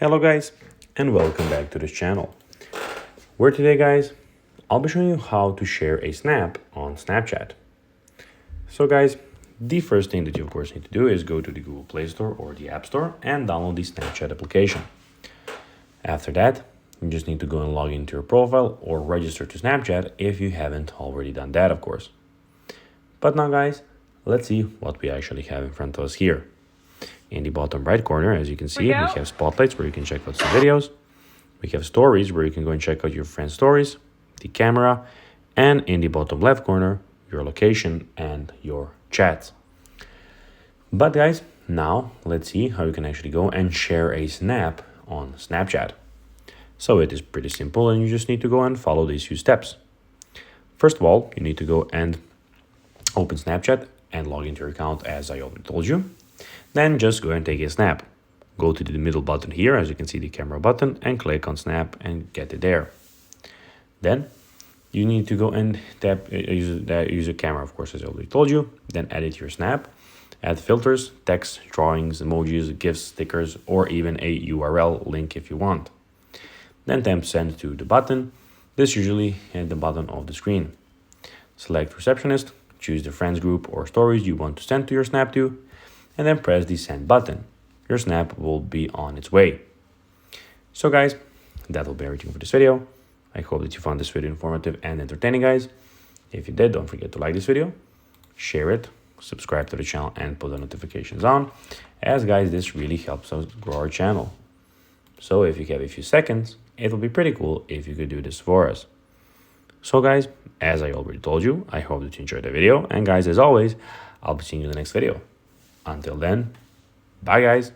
Hello guys, and welcome back to this channel, where today guys, I'll be showing you how to share a snap on Snapchat. So guys, the first thing that you of course need to do is go to the Google Play Store or the App Store and download the Snapchat application. After that, you just need to go and log into your profile or register to Snapchat if you haven't already done that, of course. But now guys, let's see what we actually have in front of us here. In the bottom right corner, as you can see, we have spotlights where you can check out some videos. We have stories where you can go and check out your friends' stories, the camera, and in the bottom left corner, your location and your chats. But guys, now let's see how you can actually go and share a snap on Snapchat. So it is pretty simple and you just need to go and follow these few steps. First of all, you need to go and open Snapchat and log into your account as I already told you. Then just go and take a snap. Go to the middle button here, as you can see the camera button, and click on snap and get it there. Then you need to go and tap use a camera, of course, as I already told you. Then edit your snap, add filters, text, drawings, emojis, GIFs, stickers, or even a URL link if you want. Then tap send to the button. This usually at the bottom of the screen. Select receptionist, choose the friends group or stories you want to send to your snap to, and then press the send button. Your snap will be on its way. So guys, that will be everything for this video. I hope that you found this video informative and entertaining, guys. If you did, don't forget to like this video, share it, subscribe to the channel, and put the notifications on, as guys, this really helps us grow our channel. So if you have a few seconds, it will be pretty cool if you could do this for us. So guys, as I already told you, I hope that you enjoyed the video, and guys, as always, I'll be seeing you in the next video. Until then, bye guys.